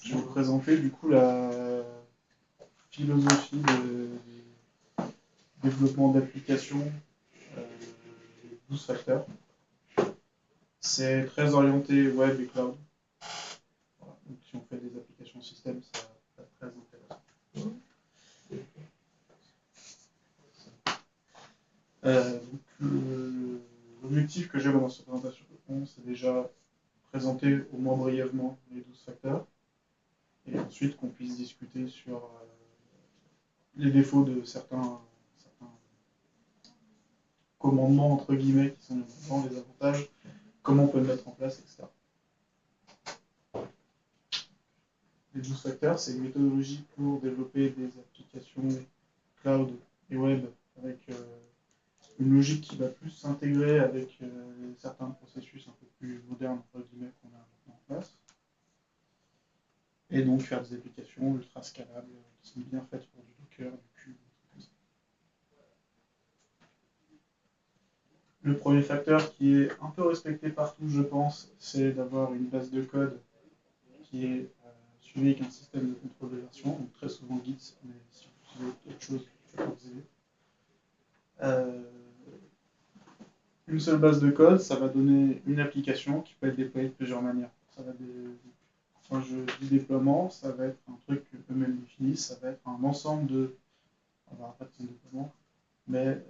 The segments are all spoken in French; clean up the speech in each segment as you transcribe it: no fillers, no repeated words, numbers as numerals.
Je vais vous présenter du coup la philosophie de développement d'applications 12 facteurs. C'est très orienté web et cloud. Voilà. Donc si on fait des applications système, ça va être très intéressant. L'objectif que j'ai dans cette présentation, c'est déjà présenter au moins brièvement les 12 facteurs et ensuite qu'on puisse discuter sur les défauts de certains commandements entre guillemets qui sont dans les avantages, comment on peut le mettre en place, etc. Les 12 facteurs, c'est une méthodologie pour développer des applications cloud et web avec une logique qui va plus s'intégrer avec certains processus un peu plus modernes entre guillemets qu'on a maintenant en place. Et donc faire des applications ultra scalables qui sont bien faites pour du Docker, du Cube, des trucs comme ça. Le premier facteur qui est un peu respecté partout, je pense, c'est d'avoir une base de code qui est suivie avec un système de contrôle de version, donc très souvent Git, mais si vous utilisez autre chose, je peux vous aider. Une seule base de code, ça va donner une application qui peut être déployée de plusieurs manières. Quand je dis déploiement, ça va être un truc qu'eux-mêmes définissent, ça va être un ensemble de, on va pas de son déploiement, mais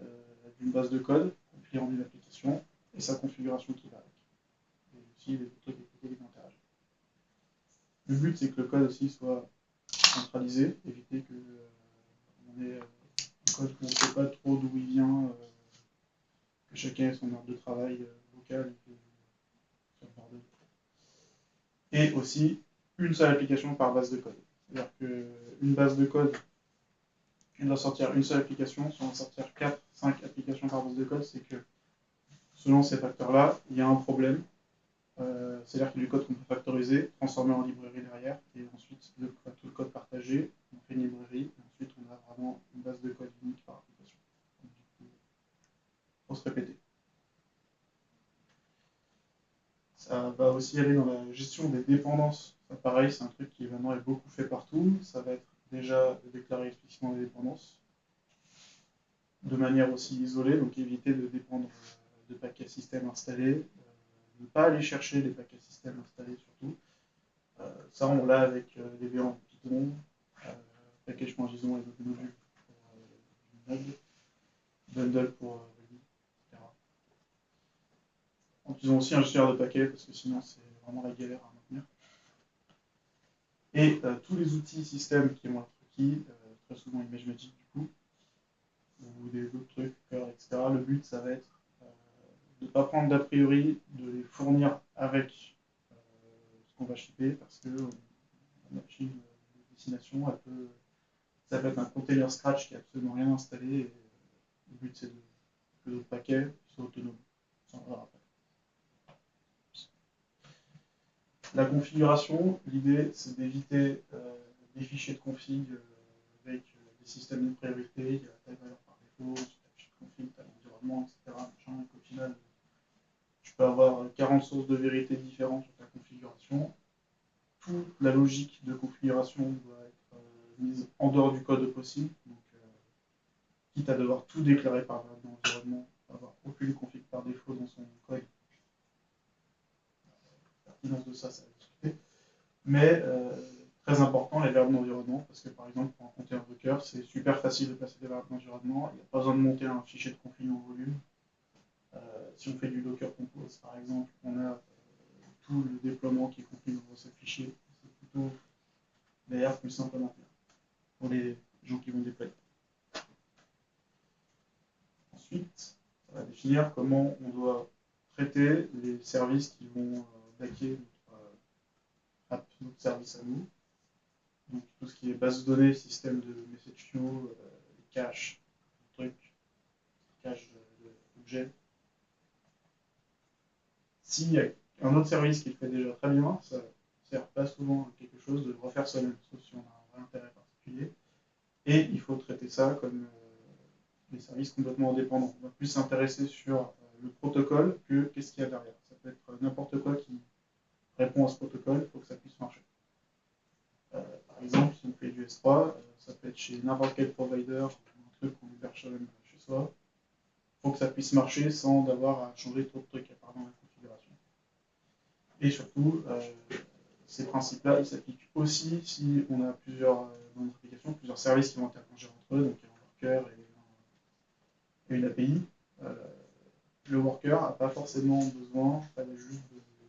d'une base de code compilée en une application et sa configuration qui va avec. Et aussi les trucs qui interagissent. Le but, c'est que le code aussi soit centralisé, éviter que on ait un code qu'on ne sait pas trop d'où il vient, que chacun ait son ordre de travail local et que ça bordel. Et aussi une seule application par base de code. C'est-à-dire qu'une base de code, elle doit sortir une seule application, si on va sortir 4, 5 applications par base de code, c'est que selon ces facteurs-là, il y a un problème. C'est-à-dire qu'il y a du code qu'on peut factoriser, transformer en librairie derrière, et ensuite tout le code partagé, on fait une librairie, et ensuite on a vraiment une base de code unique par application. Donc, du coup, il faut se répéter. Ça va aussi aller dans la gestion des dépendances. Ça, pareil, c'est un truc qui maintenant est beaucoup fait partout. Ça va être déjà de déclarer explicitement les dépendances de manière aussi isolée, donc éviter de dépendre de paquets système installés, ne pas aller chercher des paquets système installés surtout. Ça, on l'a avec les V en Python, package.json et d'autres modules pour Node, bundle pour Ruby, etc. Donc, ils ont aussi un gestionnaire de paquets parce que sinon c'est vraiment la galère à maintenir. Et tous les outils système qui vont être requis, très souvent ImageMagick du coup, ou des autres trucs, etc. Le but, ça va être de ne pas prendre d'a priori, de les fournir avec ce qu'on va shipper, parce que la machine de destination, ça peut être un container Scratch qui n'a absolument rien installé, et le but, c'est que notre paquet soit autonome. La configuration, l'idée, c'est d'éviter des fichiers de config avec des systèmes de priorité, il y a telle valeur par défaut, tu as fichier de config, tu as l'environnement, etc. Machin, et qu'au final, tu peux avoir 40 sources de vérité différentes sur ta configuration. Toute la logique de configuration doit être mise en dehors du code possible. Donc, quitte à devoir tout déclarer par l'environnement, avoir aucune config par défaut dans son code. La pertinence de ça, ça va discuter. Mais très important, les variables d'environnement, parce que par exemple, pour un compteur Docker, c'est super facile de passer des variables d'environnement. Il n'y a pas besoin de monter un fichier de config en volume. Si on fait du Docker Compose, par exemple, on a tout le déploiement qui est compris dans ce fichier. C'est plutôt d'ailleurs plus simple à maintenir pour les gens qui vont déployer. Ensuite, ça va définir comment on doit traiter les services qui vont backer notre service à nous. Donc tout ce qui est base de données, système de message queue, cache, trucs, cache d'objets. S'il y a un autre service qui le fait déjà très bien, ça ne sert pas souvent à quelque chose de le refaire soi-même, sauf si on a un vrai intérêt particulier. Et il faut traiter ça comme des services complètement indépendants. On va plus s'intéresser sur le protocole que qu'est-ce qu'il y a derrière. Ça peut être n'importe quoi qui répond à ce protocole, il faut que ça puisse marcher. Par exemple, si on fait du S3, ça peut être chez n'importe quel provider, un truc qu'on héberge soi-même chez soi. Il faut que ça puisse marcher sans avoir à changer trop de trucs à part dans la configuration. Et surtout, ces principes-là, ils s'appliquent aussi si on a dans notre application, plusieurs services qui vont interagir entre eux, donc un worker et une API. Le worker n'a pas forcément besoin,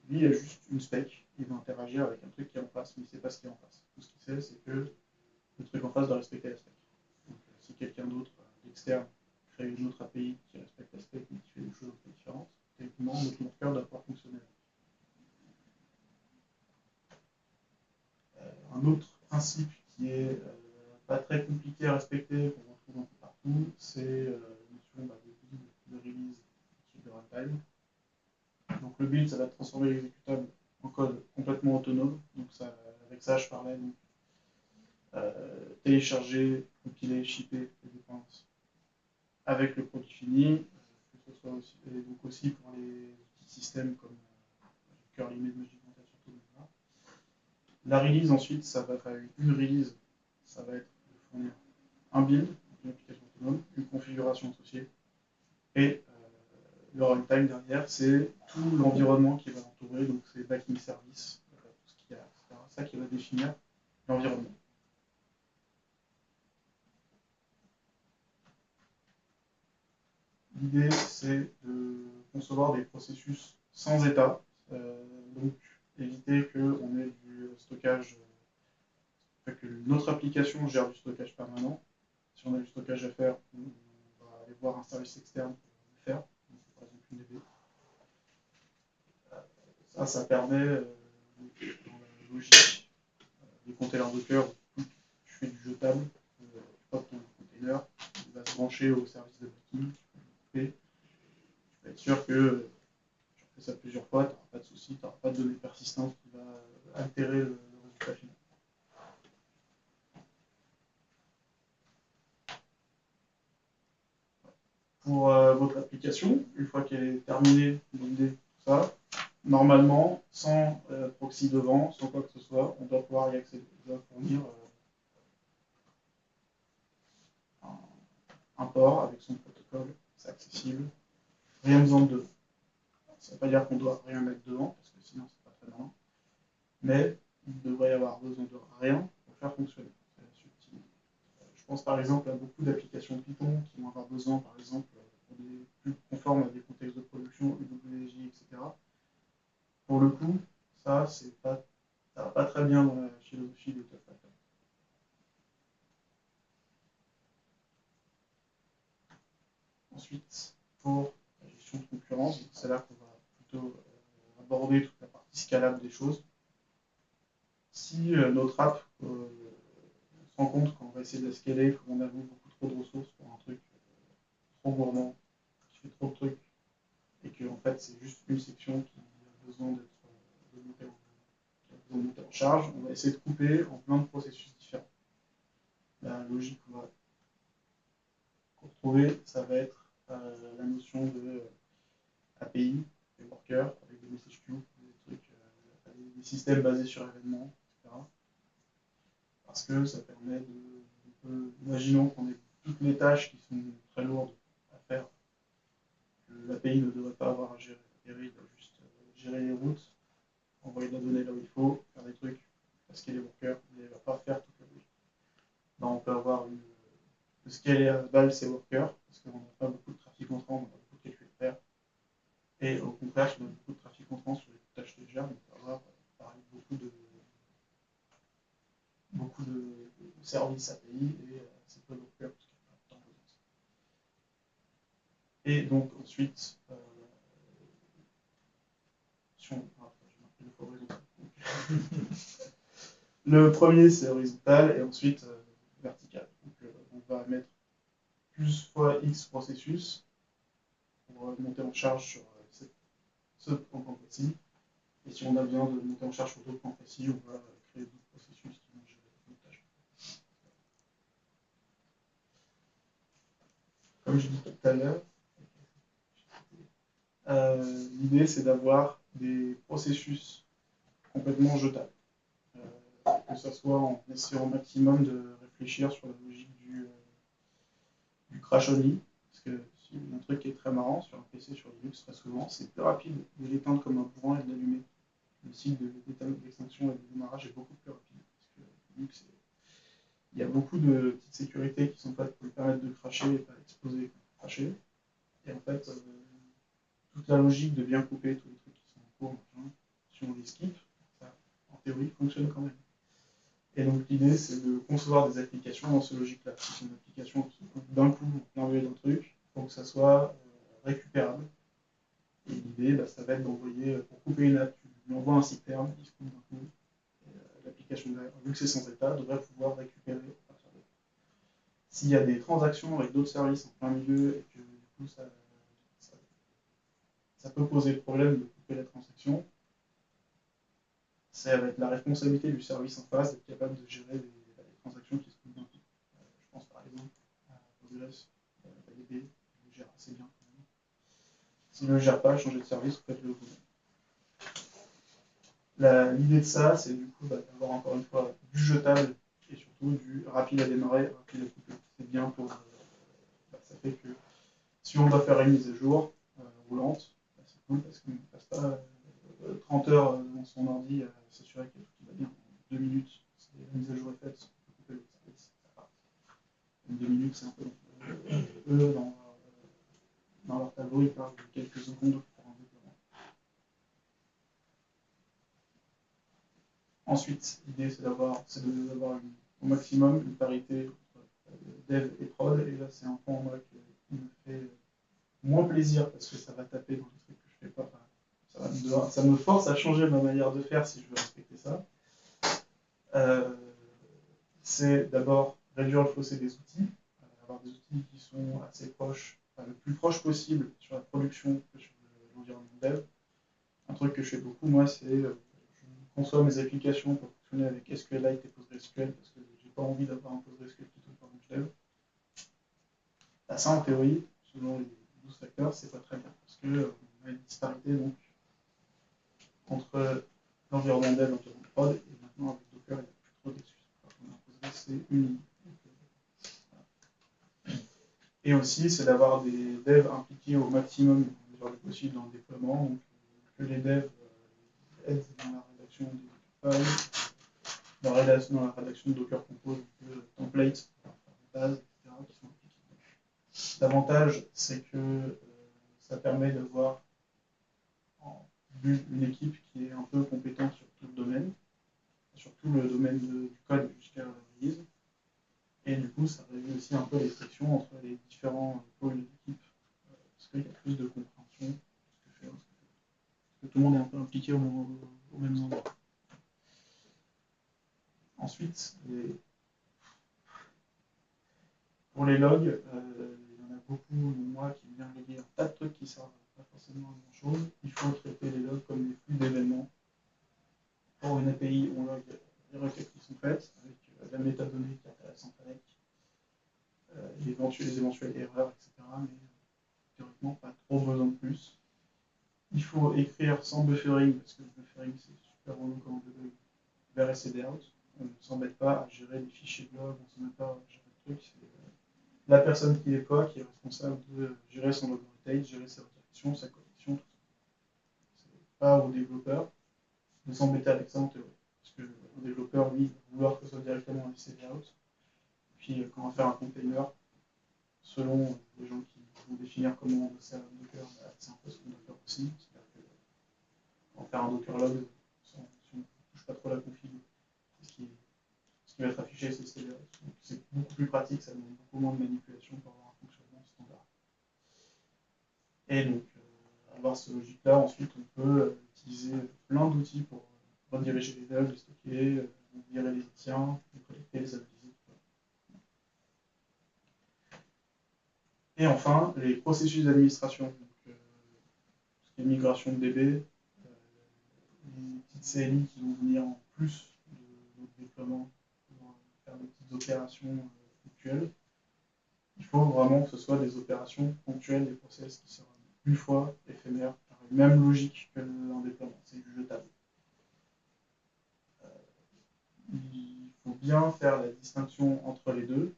lui il a juste une spec, il va interagir avec un truc qui est en face, mais il ne sait pas ce qui est en face. Tout ce qu'il sait, c'est que le truc en face doit respecter la spec. Donc si quelqu'un d'autre, d'externe, crée une autre API qui respecte la spec mais qui fait des choses un peu différentes, techniquement, notre worker doit pouvoir fonctionner. Un autre principe qui est pas très compliqué à respecter, qu'on retrouve un peu partout, c'est la notion de build, de release, de runtime. Donc le build, ça va transformer l'exécutable en code complètement autonome. Donc avec ça, je parlais donc télécharger, compiler, shipper les dépendances avec le produit fini, que ce soit aussi, et donc aussi pour les petits systèmes comme Curly-Med, Magicmental, surtout. La release ensuite, ça va faire une release, ça va être de fournir un build, une application autonome, une configuration associée, et le runtime derrière, c'est tout l'environnement qui va l'entourer, donc c'est backing service, tout ce qu'il y a, etc. Ça qui va définir l'environnement. L'idée, c'est de concevoir des processus sans état, donc éviter qu'on ait du stockage, que notre application gère du stockage permanent. Si on a du stockage à faire, on va aller voir un service externe pour le faire, donc, par exemple une DB. Ça permet, dans la logique des containers Docker, où tu fais du jetable, tu pop ton container, il va se brancher au service de backing, tu vas être sûr que tu fais ça plusieurs fois, tu n'auras pas de soucis, tu n'auras pas de données persistantes qui va altérer le résultat final. Pour votre application, une fois qu'elle est terminée, buildée, tout ça, normalement, sans proxy devant, sans quoi que ce soit, on doit pouvoir y accéder. On doit fournir un port avec son protocole, c'est accessible, rien besoin de dedans. Ça ne veut pas dire qu'on doit rien mettre devant, parce que sinon c'est pas très malin, mais il devrait y avoir besoin de rien pour faire fonctionner. Je pense par exemple à beaucoup d'applications Python qui vont avoir besoin, par exemple, pour des plus conformes à des contextes de production, UWJ, etc. Pour le coup, ça ne va pas très bien dans la philosophie de Tough Pattern. Ensuite, pour la gestion de concurrence, c'est là qu'on va plutôt aborder toute la partie scalable des choses. Si notre app se rend compte qu'on va essayer de la scaler, qu'on avoue beaucoup trop de ressources pour un truc trop gourmand, qui fait trop de trucs, et que en fait c'est juste une section qui a besoin de monter en charge, on va essayer de couper en plein de processus différents. La logique qu'on va retrouver, ça va être la notion de API, des workers, avec des message queues, des systèmes basés sur événements, etc. Parce que ça permet imaginons qu'on ait toutes les tâches qui sont très lourdes à faire, que l'API ne devrait pas avoir à gérer, il doit juste gérer les routes, envoyer de la donnée là où il faut, faire des trucs, scaler les workers, mais il ne va pas faire toute la logique. Là, on peut avoir scaler à balle ses workers, parce qu'on n'a pas beaucoup de trafic entrant, on a beaucoup de calculs à faire. Et au contraire, si on a beaucoup de trafic entrant sur les tâches légères, on peut avoir pareil, beaucoup de services API et c'est peu de workers, parce qu'il n'y a pas de temps besoin. Et donc ensuite, le premier c'est horizontal et ensuite vertical. Donc on va mettre plus fois X processus pour monter en charge sur ce point précis. Et si on a besoin de monter en charge sur d'autres points précis, on va créer d'autres processus qui vont gérer d'autres tâches. Comme je dis tout à l'heure, l'idée c'est d'avoir des processus complètement jetables. que ça soit en essayant au maximum de réfléchir sur la logique du crash only, parce que un truc qui est très marrant sur un PC, sur Linux, très souvent, c'est plus rapide de l'éteindre comme un bourrin et de l'allumer. Le cycle d'extinction et de démarrage est beaucoup plus rapide, parce que Linux, il y a beaucoup de petites sécurités qui sont faites pour lui permettre de crasher et pas exploser quand cracher. Et en fait, toute la logique de bien couper tous les trucs qui sont en cours, si on les skip, ça, en théorie, fonctionne quand même. Et donc l'idée, c'est de concevoir des applications dans ce logique-là. C'est une application qui coupe d'un coup plein d'un truc pour que ça soit récupérable. Et l'idée, ça va être d'envoyer, pour couper une app, tu lui envoies un citerne, il se coupe d'un coup. L'application, vu que c'est sans état, devrait pouvoir récupérer à partir de là. S'il y a des transactions avec d'autres services en plein milieu et que du coup ça peut poser problème de couper la transaction, ça va être la responsabilité du service en face d'être capable de gérer les transactions qui se coupent d'un coup. Je pense par exemple à Postgres, ADB, il le gère assez bien quand même. S'il ne le gère pas, changer de service, faites-le vous-même. L'idée de ça, c'est du coup d'avoir encore une fois du jetable et surtout du rapide à démarrer, rapide à couper. C'est bien pour. Ça fait que si on doit faire une mise à jour roulante, c'est cool parce qu'on ne passe pas 30 heures dans son ordi à s'assurer que tout va bien. En 2 minutes, la mise à jour est faite, on peut couper le service, ça part. 2 minutes, c'est un peu long. Eux, dans leur tableau, ils parlent de quelques secondes pour un déploiement. Ensuite, l'idée, c'est d'avoir au maximum une parité entre dev et prod. Et là, c'est un point moi qui me fait moins plaisir parce que ça va taper dans les trucs que je fais pas. Ça me force à changer ma manière de faire si je veux respecter ça. C'est d'abord réduire le fossé des outils, avoir des outils qui sont assez proches, le plus proche possible sur la production que sur l'environnement dev. Un truc que je fais beaucoup, moi, c'est je conçois mes applications pour fonctionner avec SQLite et PostgreSQL parce que j'ai pas envie d'avoir un PostgreSQL qui tourne par mon dev. Ça, en théorie, selon les 12 facteurs, c'est pas très bien parce qu'on a une disparité donc, entre l'environnement dev et l'environnement prod, et maintenant avec Docker, il n'y a plus trop d'excuses. C'est une. Et aussi, c'est d'avoir des devs impliqués au maximum possible dans le déploiement, donc que les devs aident dans la rédaction des files, dans la rédaction de Docker Compose, templates, bases, etc., qui sont impliqués. L'avantage, c'est que ça permet d'avoir une équipe qui est un peu compétente sur tout le domaine, surtout le domaine du code jusqu'à la release. Et du coup, ça réduit aussi un peu les frictions entre les différents pôles d'équipe, parce qu'il y a plus de compréhension de ce que fait, parce que tout le monde est un peu impliqué au même endroit. Ensuite, pour les logs, il y en a beaucoup, moi, qui viennent loguer un tas de trucs qui ne servent pas forcément à grand-chose. Il faut traiter les logs comme des flux d'événements. Pour une API, on log les requêtes qui sont faites, avec la métadonnée qui est intéressante avec, les éventuelles erreurs, etc. Mais théoriquement, pas trop besoin de plus. Il faut écrire sans buffering, parce que le buffering, c'est super relou quand on débug vers SCDout. On ne s'embête pas à gérer les fichiers de log, on ne s'embête pas à gérer le truc. C'est la personne qui déploie qui est responsable de gérer son log rotate, gérer ses redirections, sa connexion, tout ça. C'est pas au développeur de s'embêter avec ça en théorie. Parce que le développeur, lui, va vouloir que ce soit directement un SCDout. Puis quand on va faire un container, selon les gens qui vont définir comment on veut servir Docker, c'est un peu ce qu'on doit faire aussi. C'est-à-dire qu'on va faire un Docker log si on ne touche pas trop la config. Ce qui va être affiché, c'est SCDout. Donc c'est beaucoup plus pratique, ça demande beaucoup moins de manipulation pour avoir un fonctionnement standard. Et donc, avoir ce logique-là, ensuite, on peut utiliser plein d'outils pour rediriger les logs, les stocker, virer les tiens, les collecter, les analyser. Et enfin, les processus d'administration. Donc, tout ce qui est migration de DB, les petites CLI qui vont venir en plus de notre déploiement pour faire des petites opérations ponctuelles. Il faut vraiment que ce soit des opérations ponctuelles, des process qui seront une fois éphémères, par la même logique que un déploiement, c'est du jetable. bien faire la distinction entre les deux.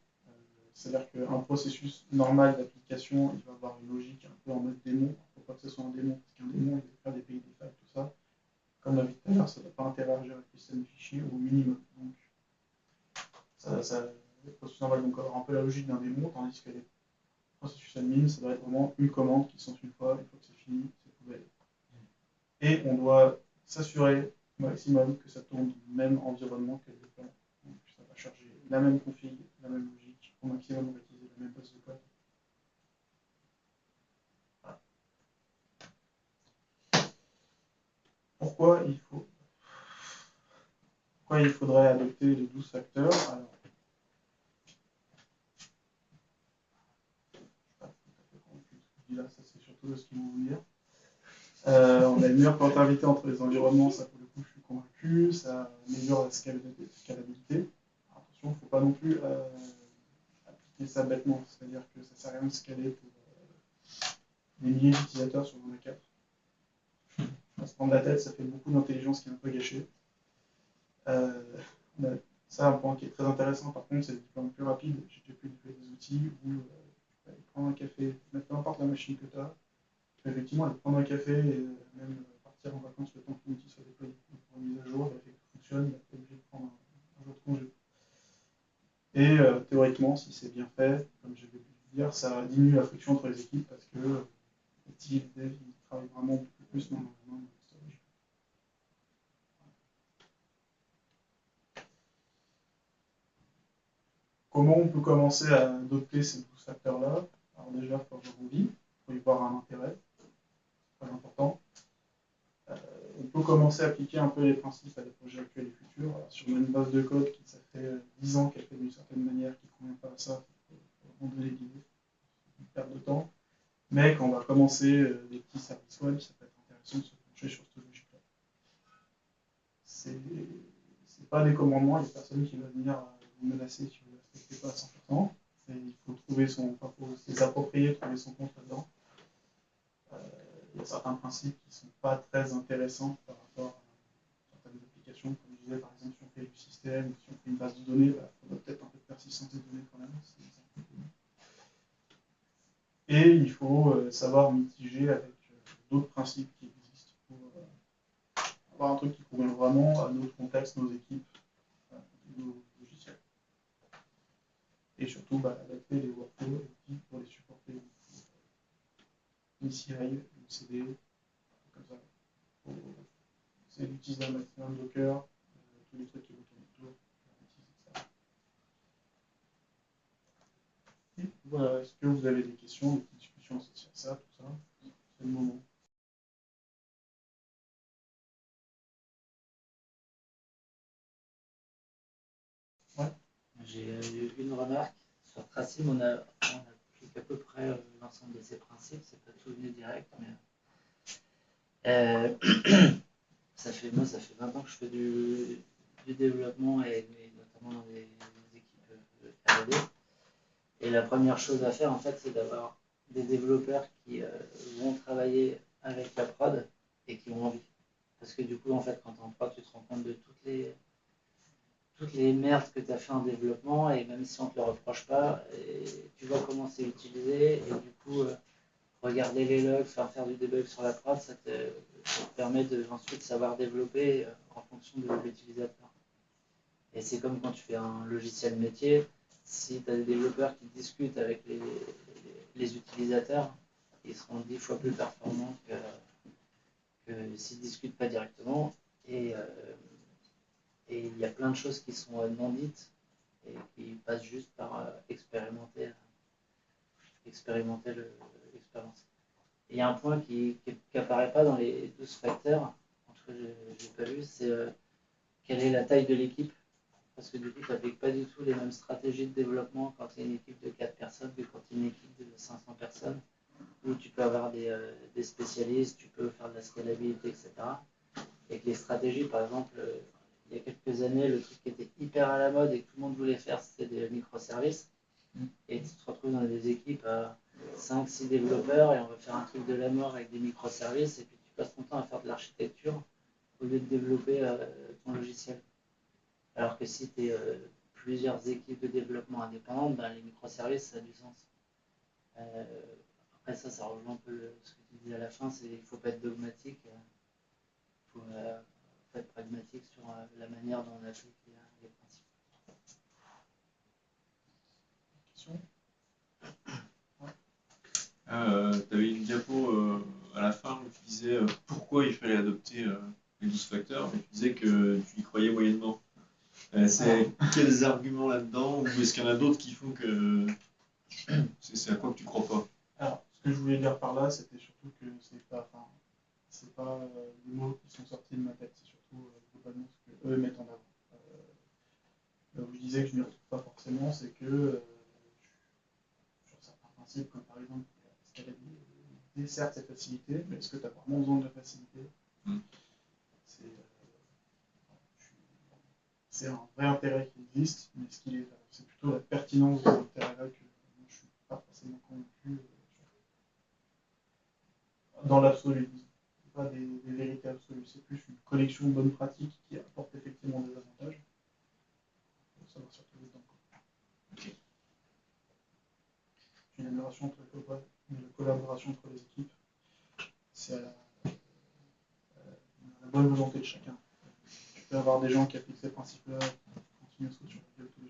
C'est-à-dire qu'un processus normal d'application, il va avoir une logique un peu en mode démon. Il ne faut pas que ce soit un démon, parce qu'un démon, il va faire des pays, des failles, tout ça. Comme l'a dit tout à l'heure, ça ne va pas interagir avec le système de fichiers au minimum. Donc, les processus normaux vont avoir un peu la logique d'un démon, tandis que les processus admin, ça doit être vraiment une commande qui sort une fois que c'est fini, c'est poubelle. Et on doit s'assurer au maximum que ça tourne dans le même environnement que le déploiement. Donc ça va charger la même config, la même logique. Au maximum, on va utiliser la même base de code. Voilà. Pourquoi il faudrait adopter les 12 facteurs? Alors, là, ça c'est surtout ce qu'ils vont vous dire. On a une meilleure portabilité entre les environnements, ça pour le coup je suis convaincu, ça améliore la scalabilité. Attention, il ne faut pas non plus appliquer ça bêtement, c'est-à-dire que ça ne sert à rien de scaler pour des milliers d'utilisateurs sur 24. À se prendre la tête, ça fait beaucoup d'intelligence qui est un peu gâchée. Ça, un point qui est très intéressant par contre, c'est le déploiement plus rapide. J'ai déjà pu déployer des outils où tu peux aller prendre un café, mettre peu importe la machine que tu as, effectivement, aller prendre un café et même partir en vacances le temps que l'outil soit déployé pour une mise à jour, vérifier que tout fonctionne, il est obligé de prendre un jour de congé. Et théoriquement, si c'est bien fait, comme je vais vous dire, ça diminue la friction entre les équipes parce que les team dev travaillent vraiment beaucoup plus dans le storage. Comment on peut commencer à adopter ces 12 facteurs-là? Alors déjà, il faut avoir envie, il faut y voir un intérêt, c'est très important. On peut commencer à appliquer un peu les principes à des projets actuels et futurs. Alors, sur une base de code qui ça fait 10 ans qu'elle fait d'une certaine manière, qui ne convient pas à ça, il faut rendre les guider, une perte de temps. Mais quand on va commencer des petits services web, ça peut être intéressant de se pencher sur cette logique-là. C'est pas des commandements, il n'y a personne qui va venir vous menacer si vous ne le respectez pas à 100%. Il faut trouver faut s'approprier, trouver son compte là-dedans. Il y a certains principes qui ne sont pas très intéressants par rapport à certaines applications. Comme je disais, par exemple, si on fait du système ou si on fait une base de données, il faudra peut-être un peu de persistance des données quand même. Et il faut savoir mitiger avec d'autres principes qui existent pour avoir un truc qui convient vraiment à notre contexte, nos équipes, nos logiciels. Et surtout, adapter les workflows pour les supporter. Une CI, une CD, comme ça. C'est d'utiliser un maximum Docker, tous les trucs qui vont tourner autour, etc. Et voilà, est-ce que vous avez des questions, des discussions associées à ça, tout ça? C'est le moment. Ouais. J'ai une remarque. Sur Tracim, on applique à peu près l'ensemble de ces principes. C'est pas tout venu direct, mais ça fait 20 ans que je fais du développement, et notamment dans des équipes R&D. Et la première chose à faire, en fait, c'est d'avoir des développeurs qui vont travailler avec la prod et qui ont envie. Parce que du coup, en fait, quand tu es en prod, tu te rends compte de toutes les merdes que tu as fait en développement, et même si on ne te le reproche pas, tu vois comment c'est utilisé, et du coup, regarder les logs, faire du debug sur la prod, ça te permet de ensuite savoir développer en fonction de l'utilisateur. Et c'est comme quand tu fais un logiciel métier, si tu as des développeurs qui discutent avec les utilisateurs, ils seront 10 fois plus performants que s'ils ne discutent pas directement. Et il y a plein de choses qui sont non dites et qui passent juste par expérimenter l'expérience. Il y a un point qui n'apparaît pas dans les 12 facteurs, en tout cas je n'ai pas vu, c'est quelle est la taille de l'équipe. Parce que du coup, tu n'appliques pas du tout les mêmes stratégies de développement quand tu es une équipe de 4 personnes que quand tu es une équipe de 500 personnes, où tu peux avoir des spécialistes, tu peux faire de la scalabilité, etc. Et que les stratégies, par exemple, il y a quelques années, le truc qui était hyper à la mode et que tout le monde voulait faire, c'était des microservices. Et tu te retrouves dans des équipes à 5-6 développeurs et on va faire un truc de la mort avec des microservices, et puis tu passes ton temps à faire de l'architecture au lieu de développer ton logiciel. Alors que si tu es plusieurs équipes de développement indépendantes, ben, les microservices, ça a du sens. Après ça rejoint un peu ce que tu disais à la fin, c'est qu'il ne faut pas être dogmatique, il faut être pragmatique sur la manière dont on applique les principes. Question. Tu avais une diapo à la fin où tu disais pourquoi il fallait adopter les 12 facteurs, mais tu disais que tu y croyais moyennement. Quels arguments là-dedans, ou est-ce qu'il y en a d'autres qui font que c'est à quoi que tu crois pas? Alors, ce que je voulais dire par là, c'était surtout que c'est pas les mots qui sont sortis de ma tête, c'est surtout globalement ce que eux mettent en avant. Là où je disais que je ne m'y retrouve pas forcément, c'est que sur certains principes, comme par exemple la scalabilité, certes c'est facilité, mais est-ce que tu as vraiment besoin de la facilité? C'est un vrai intérêt qui existe, mais c'est plutôt la pertinence de cet intérêt-là que je ne suis pas forcément convaincu dans l'absolu. Ce pas des vérités absolues, c'est plus une collection de bonnes pratiques qui apporte effectivement des avantages. Il faut savoir surtout dedans. Okay. Une amélioration une collaboration entre les équipes, c'est à la bonne volonté de chacun. Tu peux avoir des gens qui appliquent ces principes-là, continuer à se foutre sur la gueule tous les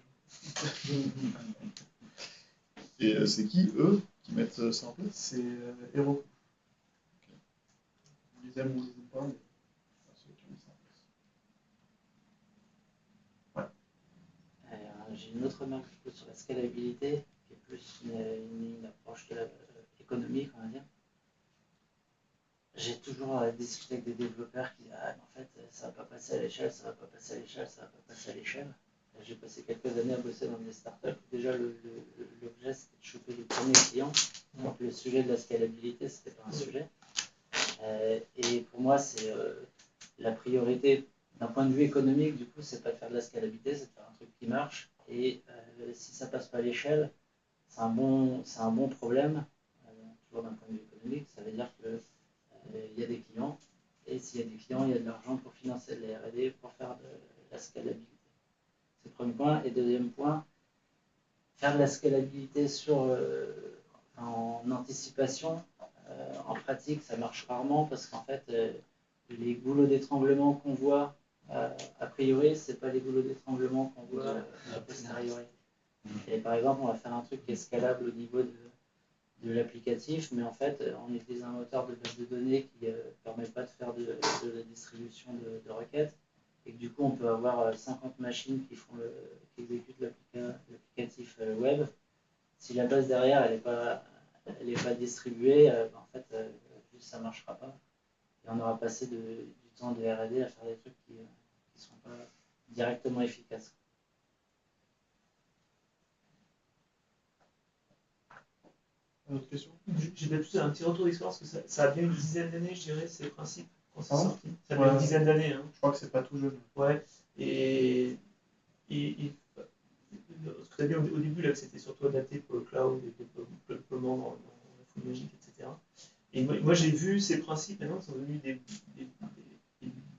jours. Et c'est qui, eux, qui mettent ça en place? C'est Hero. Okay. On les aime ou on les aime pas, mais c'est ceux qui ont mis ça en place. Ouais. J'ai une autre remarque sur la scalabilité, qui est plus une approche économique, on va dire. J'ai toujours discuté avec des développeurs qui disent « Ah, mais en fait, ça ne va pas passer à l'échelle, ça ne va pas passer à l'échelle, ça ne va pas passer à l'échelle. » J'ai passé quelques années à bosser dans des startups. Déjà, l'objet, c'était de choper les premiers clients. Donc, le sujet de la scalabilité, ce n'était pas un sujet. Et pour moi, c'est la priorité d'un point de vue économique, du coup, c'est pas de faire de la scalabilité, c'est de faire un truc qui marche. Et si ça passe pas à l'échelle, c'est un bon problème. Toujours d'un point de vue économique, ça veut dire que il y a des clients, et s'il y a des clients, il y a de l'argent pour financer les R&D, pour faire de la scalabilité. C'est le premier point. Et deuxième point, faire de la scalabilité en anticipation, en pratique, ça marche rarement parce qu'en fait, les goulots d'étranglement qu'on voit a priori, c'est pas les goulots d'étranglement qu'on voit a posteriori. Et par exemple, on va faire un truc qui est scalable au niveau de l'applicatif, mais en fait, on utilise un moteur de base de données qui ne permet pas de faire de la distribution de requêtes, et que du coup, on peut avoir 50 machines qui exécutent l'applicatif web. Si la base derrière, elle n'est pas distribuée, en fait, juste ça ne marchera pas. Et on aura passé du temps de R&D à faire des trucs qui ne sont pas directement efficaces. Autre question? J'ai peut-être un petit retour d'expérience, parce que ça a bien une dizaine d'années, je dirais, ces principes, quand c'est sorti. Ça a bien une dizaine d'années. Hein. Je crois que c'est pas tout jeune. Ouais. Et ce que tu as dit au début, là, que c'était surtout adapté pour le cloud, le déploiement dans la foule magique, etc. Et moi j'ai vu ces principes maintenant qui sont devenus des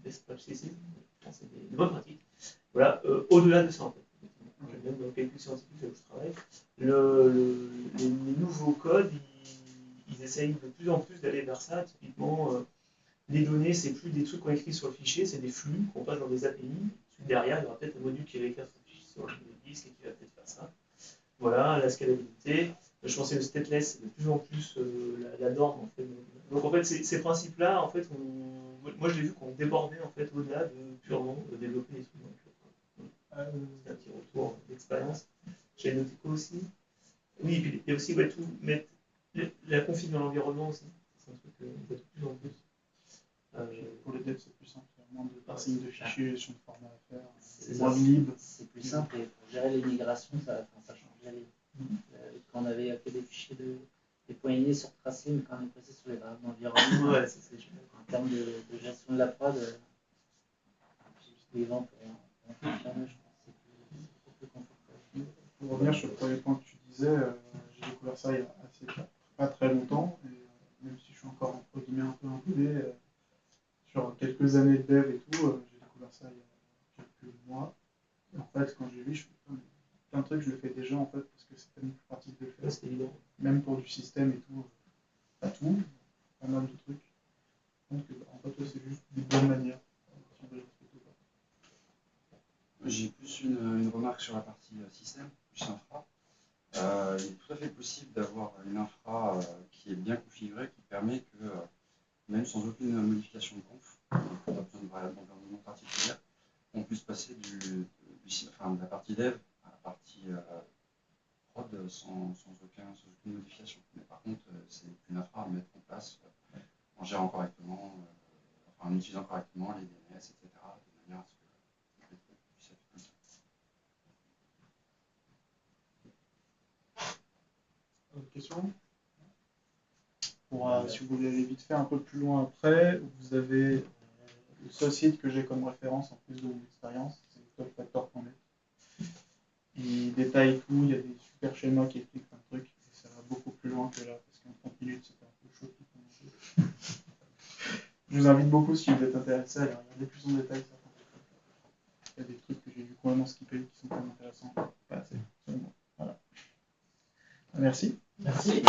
best practices, des bonnes pratiques. Voilà, au-delà de ça, en fait. Même dans le calcul scientifique là où je travaille, les nouveaux codes, ils essayent de plus en plus d'aller vers ça. Typiquement, les données, c'est plus des trucs qu'on écrit sur le fichier, c'est des flux qu'on passe dans des API. Ensuite, derrière, il y aura peut-être un module qui va écrire sur le disque et qui va peut-être faire ça. Voilà, la scalabilité. Je pensais que le stateless, c'est de plus en plus la norme. En fait. Donc en fait, ces principes-là, en fait, moi je l'ai vu qu'on débordait en fait au-delà de purement développer des trucs. C'est un petit retour d'expérience. J'avais noté quoi aussi? Oui, et puis il y a aussi tout mettre la config dans l'environnement aussi. C'est un truc qu'on voit de plus en plus. Pour les devs, c'est plus simple. Il y a moins de parsing de fichiers sur le format à faire. C'est moins libre. C'est plus simple et pour gérer les migrations, ça change la vie. Quand on avait fait des fichiers des poignées sur Tracing, quand on est passé sur les variables d'environnement, ouais, en termes de gestion de la prod, les ventes pour confirmer, je pense que c'est beaucoup plus confortable. Pour revenir sur le premier point que tu disais, j'ai découvert ça il y a pas très longtemps, et même si je suis encore entre guillemets un peu imprégné, sur quelques années de dev et tout, j'ai découvert ça il y a quelques mois, Et en fait, quand j'ai vu, je fais plein de trucs, je le fais déjà en fait, parce que c'est tellement plus pratique de le faire. C'est évident. Même pour du système et tout, pas tout, pas mal de trucs. Donc, en fait, c'est juste des bonnes manières. Si on veut les respecter ou pas. J'ai plus une remarque sur la partie système, plus infra. Il est tout à fait possible d'avoir une infra qui est bien configurée, qui permet que, même sans aucune modification de conf, pas besoin de variable d'environnement particulière, on puisse passer de la partie dev à la partie prod sans aucune modification. Mais par contre, c'est une infra à mettre en place en gérant correctement, en utilisant correctement les DNS, etc., de manière à ce que les trucs puissent être comme ça. Autre question? Si vous voulez aller vite fait un peu plus loin après, vous avez le seul site que j'ai comme référence en plus de mon expérience, c'est topfactor.net. Il détaille tout, il y a des super schémas qui expliquent plein de trucs, et ça va beaucoup plus loin que là, parce qu'en 30 minutes, c'était un peu chaud de tout commencer. Je vous invite beaucoup, si vous êtes intéressé, à aller regarder plus en détail certains trucs. Il y a des trucs que j'ai dû complètement skipper qui sont quand même intéressants. Pas assez, seulement. Voilà. Merci. Merci.